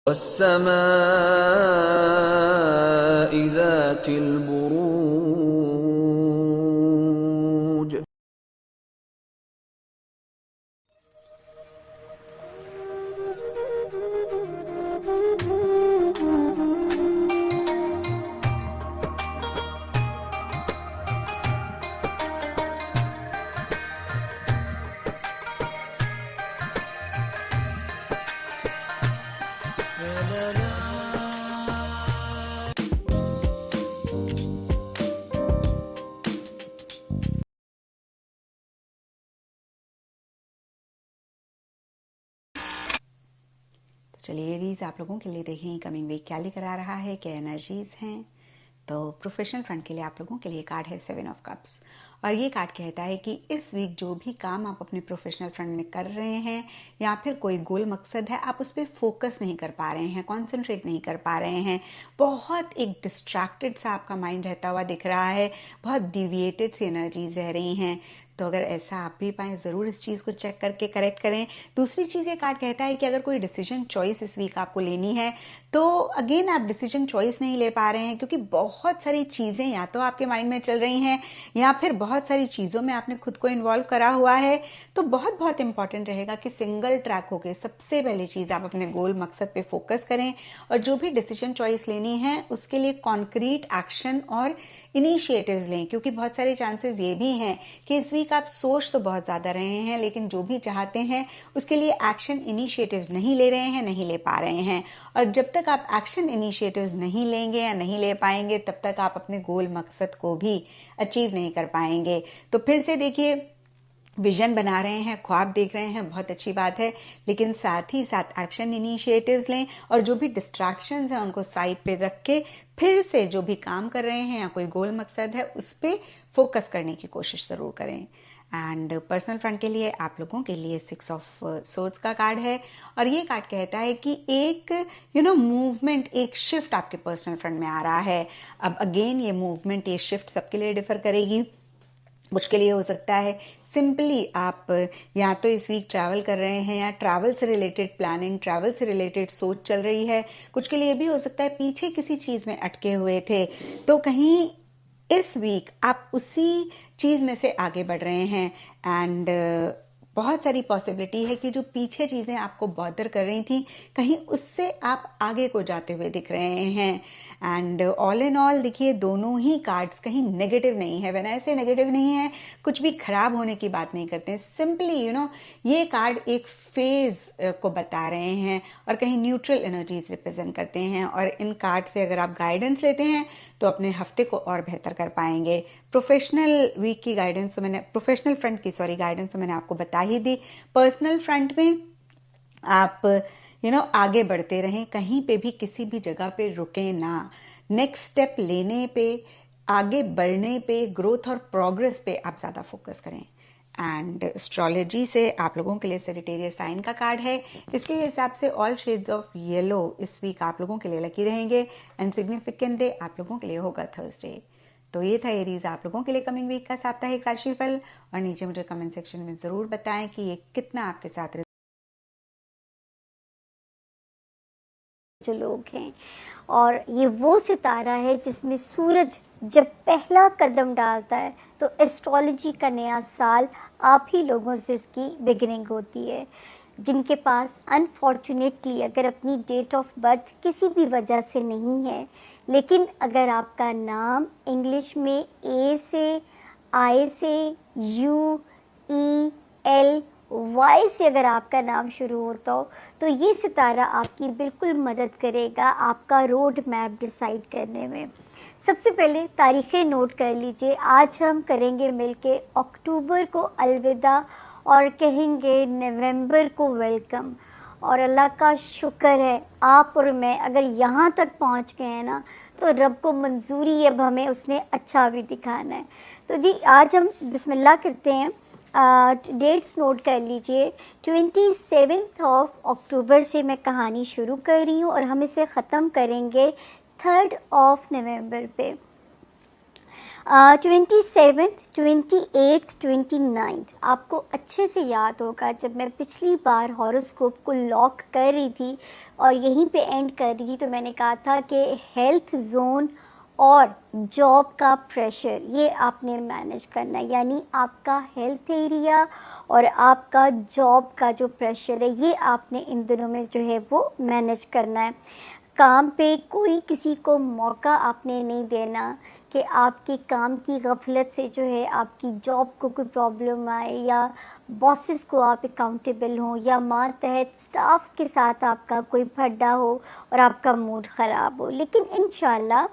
والسماء ذات البروج. चलिए एरीज, आप लोगों के लिए देखें कमिंग वीक क्या लेकर आ रहा है, क्या एनर्जीज हैं. तो प्रोफेशनल फ्रंट के लिए आप लोगों के लिए कार्ड है 7 ऑफ कप्स, और ये कार्ड कहता है कि इस वीक जो भी काम आप अपने प्रोफेशनल फ्रंट में कर रहे हैं या फिर कोई गोल मकसद है, आप उस पर फोकस नहीं कर पा रहे हैं, कॉन्सेंट्रेट नहीं कर पा रहे हैं. बहुत एक डिस्ट्रैक्टेड सा आपका माइंड रहता हुआ दिख रहा है, बहुत डिविएटेड सी एनर्जीज रह रही हैं. तो अगर ऐसा आप भी पाएं, ज़रूर इस चीज़ को चेक करके करेक्ट करें. दूसरी चीज़ ये कार्ड कहता है कि अगर कोई डिसीजन चॉइस इस वीक आपको लेनी है तो अगेन आप डिसीजन चॉइस नहीं ले पा रहे हैं, क्योंकि बहुत सारी चीज़ें या तो आपके माइंड में चल रही हैं या फिर बहुत सारी चीज़ों में आपने खुद को इन्वॉल्व करा हुआ है. तो बहुत बहुत इंपॉर्टेंट रहेगा कि सिंगल ट्रैक होके सबसे पहली चीज़ आप अपने गोल मकसद पे फोकस करें, और जो भी डिसीजन चॉइस लेनी है उसके लिए कॉन्क्रीट एक्शन और इनिशिएटिव्स लें, क्योंकि बहुत सारे चांसेस ये भी हैं कि इस वीक आप सोच तो बहुत ज़्यादा रहे हैं लेकिन जो भी चाहते हैं उसके लिए एक्शन इनिशिएटिव्स नहीं ले रहे हैं, नहीं ले पा रहे हैं. और जब तक आप एक्शन इनिशिएटिव्स नहीं लेंगे या नहीं ले पाएंगे तब तक आप अपने गोल मकसद को भी अचीव नहीं कर पाएंगे. तो फिर से देखिए, विजन बना रहे हैं, ख्वाब देख रहे हैं, बहुत अच्छी बात है, लेकिन साथ ही साथ एक्शन इनिशिएटिव्स लें और जो भी डिस्ट्रैक्शंस हैं उनको साइड पे रख के फिर से जो भी काम कर रहे हैं या कोई गोल मकसद है उस पे फोकस करने की कोशिश ज़रूर करें. एंड पर्सनल फ्रंट के लिए आप लोगों के लिए 6 ऑफ सोर्ड्स का कार्ड है, और ये कार्ड कहता है कि एक मूवमेंट, एक शिफ्ट आपके पर्सनल फ्रंट में आ रहा है. अब अगेन ये मूवमेंट, ये शिफ्ट सबके लिए डिफर करेगी. कुछ के लिए हो सकता है सिंपली आप या तो इस वीक ट्रैवल कर रहे हैं या ट्रैवल से रिलेटेड प्लानिंग, ट्रैवल से रिलेटेड सोच चल रही है. कुछ के लिए भी हो सकता है पीछे किसी चीज़ में अटके हुए थे, तो कहीं इस वीक आप उसी चीज़ में से आगे बढ़ रहे हैं. एंड बहुत सारी पॉसिबिलिटी है कि जो पीछे चीज़ें आपको बॉदर कर रही थी कहीं उससे आप आगे को जाते हुए दिख रहे हैं. एंड ऑल इन ऑल देखिए, दोनों ही कार्ड्स कहीं नेगेटिव नहीं है. वैसे ऐसे नेगेटिव नहीं है, कुछ भी खराब होने की बात नहीं करते हैं. सिंपली ये कार्ड एक फेज को बता रहे हैं और कहीं न्यूट्रल एनर्जीज रिप्रेजेंट करते हैं. और इन कार्ड से अगर आप गाइडेंस लेते हैं तो अपने हफ्ते को और बेहतर कर पाएंगे. प्रोफेशनल वीक की गाइडेंस तो मैंने, प्रोफेशनल फ्रंट की गाइडेंस तो मैंने आपको बता ही दी. पर्सनल फ्रंट में आप आगे बढ़ते रहें, कहीं पे भी किसी भी जगह पे रुके ना. नेक्स्ट स्टेप लेने पे, आगे बढ़ने पे, ग्रोथ और प्रोग्रेस पे आप ज़्यादा फोकस करें. एंड एस्ट्रोलॉजी से आप लोगों के लिए सेजिटेरियस साइन का कार्ड है. इसके हिसाब से ऑल शेड्स ऑफ येलो इस वीक आप लोगों के लिए लकी रहेंगे. एंड सिग्निफिकेंट डे आप लोगों के लिए होगा थर्सडे. तो ये था एरीज आप लोगों के लिए कमिंग वीक का साप्ताहिक राशिफल. और नीचे मुझे कमेंट सेक्शन में ज़रूर बताएं कि ये कितना आपके साथ जो लोग हैं. और ये वो सितारा है जिसमें सूरज जब पहला कदम डालता है तो एस्ट्रोलॉजी का नया साल आप ही लोगों से इसकी बिगिनिंग होती है. जिनके पास अनफॉर्चुनेटली अगर अपनी डेट ऑफ बर्थ किसी भी वजह से नहीं है, लेकिन अगर आपका नाम इंग्लिश में ए से, आई से, यू, ई, एल, वाई से अगर आपका नाम शुरू होता हो तो ये सितारा आपकी बिल्कुल मदद करेगा आपका रोड मैप डिसाइड करने में. सबसे पहले तारीखें नोट कर लीजिए. आज हम करेंगे मिलके अक्टूबर को अलविदा और कहेंगे नवंबर को वेलकम. और अल्लाह का शुक्र है आप और मैं अगर यहाँ तक पहुँच गए हैं ना, तो रब को मंजूरी है, अब हमें उसने अच्छा भी दिखाना है. तो जी आज हम बिस्मिल्लाह करते हैं. डेट्स नोट कर लीजिए. 27 ऑफ अक्टूबर से मैं कहानी शुरू कर रही हूँ और हम इसे ख़त्म करेंगे 3 ऑफ नवंबर पे. 27th 28th 29th آپ کو اچھے سے یاد ہوگا جب میں پچھلی بار ہاروسکوپ کو لاک کر رہی تھی اور یہیں پہ اینڈ کر رہی تھی تو میں نے کہا تھا کہ ہیلتھ زون اور جاب کا پریشر یہ آپ نے مینیج کرنا ہے، یعنی آپ کا ہیلتھ ایریا اور آپ کا جاب کا جو پریشر ہے یہ آپ نے ان دنوں میں جو ہے وہ مینیج کرنا ہے۔ کام پہ کوئی کسی کو موقع آپ نے نہیں دینا کہ آپ کے کام کی غفلت سے جو ہے آپ کی جاب کو کوئی پرابلم آئے یا باسز کو آپ اکاؤنٹیبل ہوں یا ماتحت سٹاف کے ساتھ آپ کا کوئی پھڈا ہو اور آپ کا موڈ خراب ہو۔ لیکن انشاءاللہ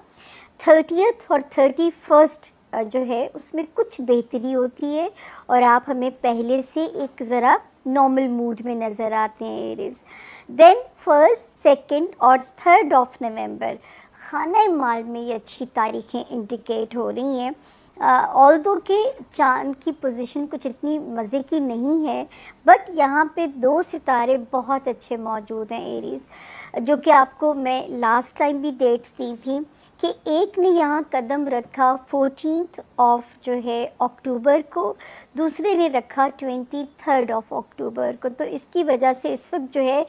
30th اور 31st جو ہے اس میں کچھ بہتری ہوتی ہے اور آپ ہمیں پہلے سے ایک ذرا نارمل موڈ میں نظر آتے ہیں ایریز۔ دین 1st 2nd اور 3rd آف نومبر خانہ مال میں یہ اچھی تاریخیں انڈیکیٹ ہو رہی ہیں، آلدو کہ چاند کی پوزیشن کچھ اتنی مزے کی نہیں ہے، بٹ یہاں پہ 2 ستارے بہت اچھے موجود ہیں ایریز، جو کہ آپ کو میں لاسٹ ٹائم بھی ڈیٹس دی تھی کہ ایک نے یہاں قدم رکھا 14th آف جو ہے اکتوبر کو، دوسرے نے رکھا 23rd آف اکتوبر کو۔ تو اس کی وجہ سے اس وقت جو ہے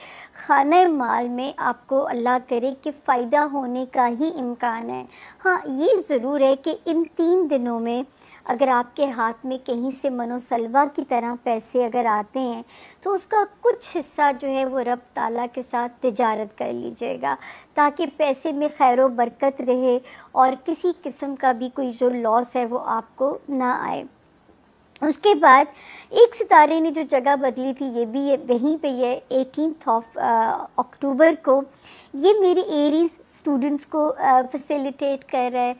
خانہ مال میں آپ کو اللہ کرے کہ فائدہ ہونے کا ہی امکان ہے۔ ہاں یہ ضرور ہے کہ ان 3 دنوں میں اگر آپ کے ہاتھ میں کہیں سے منو سلوا کی طرح پیسے اگر آتے ہیں تو اس کا کچھ حصہ جو ہے وہ رب تعالیٰ کے ساتھ تجارت کر لیجئے گا تاکہ پیسے میں خیر و برکت رہے اور کسی قسم کا بھی کوئی جو لاس ہے وہ آپ کو نہ آئے۔ اس کے بعد ایک ستارے نے جو جگہ بدلی تھی یہ بھی وہیں پہ یہ 18th آف اکتوبر کو، یہ میرے ایریز اسٹوڈنٹس کو فیسیلیٹیٹ کر رہا ہے،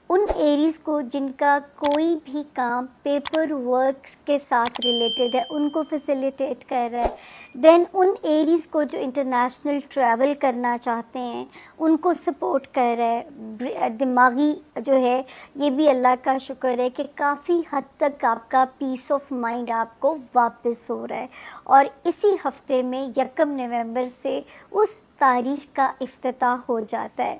ان ایریز کو جن کا کوئی بھی کام پیپر ورکس کے ساتھ ریلیٹڈ ہے ان کو فیسیلیٹیٹ کر رہا ہے۔ دین ان ایریز کو جو انٹرنیشنل ٹریول کرنا چاہتے ہیں ان کو سپورٹ کر رہا ہے۔ دماغی جو ہے یہ بھی اللہ کا شکر ہے کہ کافی حد تک آپ کا پیس آف مائنڈ آپ کو واپس ہو رہا ہے، اور اسی ہفتے میں 1 نومبر سے اس تاریخ کا افتتاح ہو جاتا ہے۔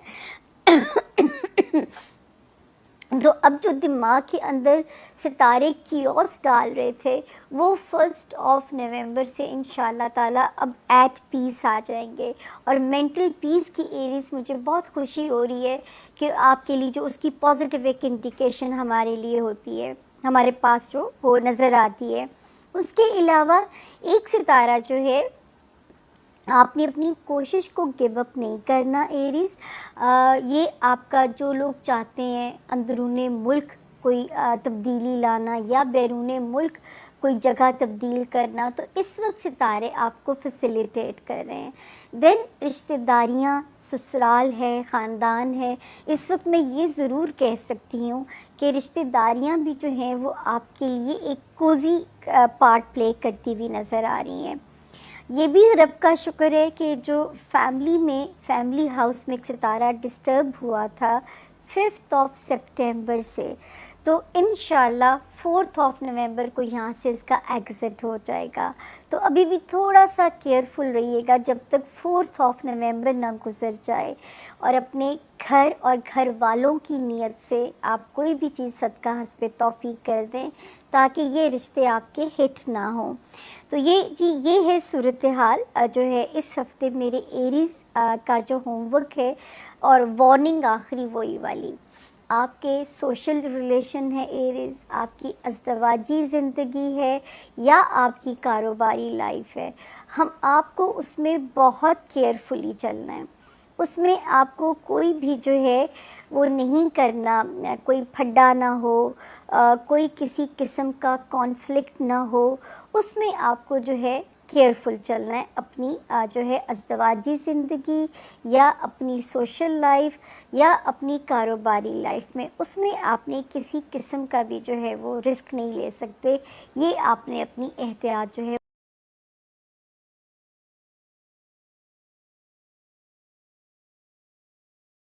تو اب جو دماغ کے اندر ستارے کیوس ڈال رہے تھے وہ 1 نومبر سے انشاءاللہ تعالیٰ اب ایٹ پیس آ جائیں گے، اور مینٹل پیس کی ایریز مجھے بہت خوشی ہو رہی ہے کہ آپ کے لیے جو اس کی پازیٹیو ایک انڈیکیشن ہمارے لیے ہوتی ہے، ہمارے پاس جو وہ نظر آتی ہے۔ اس کے علاوہ ایک ستارہ جو ہے آپ نے اپنی کوشش کو گیو اپ نہیں کرنا ایریز، یہ آپ کا جو لوگ چاہتے ہیں اندرون ملک کوئی تبدیلی لانا یا بیرون ملک کوئی جگہ تبدیل کرنا، تو اس وقت ستارے آپ کو فیسیلیٹیٹ کر رہے ہیں۔ دین رشتہ داریاں، سسرال ہے، خاندان ہے، اس وقت میں یہ ضرور کہہ سکتی ہوں کہ رشتہ داریاں بھی جو ہیں وہ آپ کے لیے ایک کوزی پارٹ پلے کرتی ہوئی نظر آ رہی ہیں۔ یہ بھی رب کا شکر ہے کہ جو فیملی ہاؤس میں ایک ستارہ ڈسٹرب ہوا تھا 5 سپٹمبر سے، تو انشاءاللہ 4 نومبر کو یہاں سے اس کا ایگزٹ ہو جائے گا۔ تو ابھی بھی تھوڑا سا کیئرفل رہیے گا جب تک 4 نومبر نہ گزر جائے، اور اپنے گھر اور گھر والوں کی نیت سے آپ کوئی بھی چیز صدقہ حسب توفیق کر دیں تاکہ یہ رشتے آپ کے ہٹ نہ ہوں۔ تو یہ ہے صورتحال جو ہے اس ہفتے میرے ایریز کا جو ہوم ورک ہے، اور وارننگ آخری وہی والی، آپ کے سوشل ریلیشن ہے ایریز، آپ کی ازدواجی زندگی ہے یا آپ کی کاروباری لائف ہے، آپ کو اس میں بہت کیئرفلی چلنا ہے۔ اس میں آپ کو کوئی بھی جو ہے وہ نہیں کرنا، کوئی پھڈا نہ ہو، کوئی کسی قسم کا کانفلکٹ نہ ہو، اس میں آپ کو جو ہے کیئرفل چلنا ہے اپنی جو ہے ازدواجی زندگی یا اپنی سوشل لائف یا اپنی کاروباری لائف میں، اس میں آپ نے کسی قسم کا بھی جو ہے وہ رسک نہیں لے سکتے، یہ آپ نے اپنی احتیاط جو ہے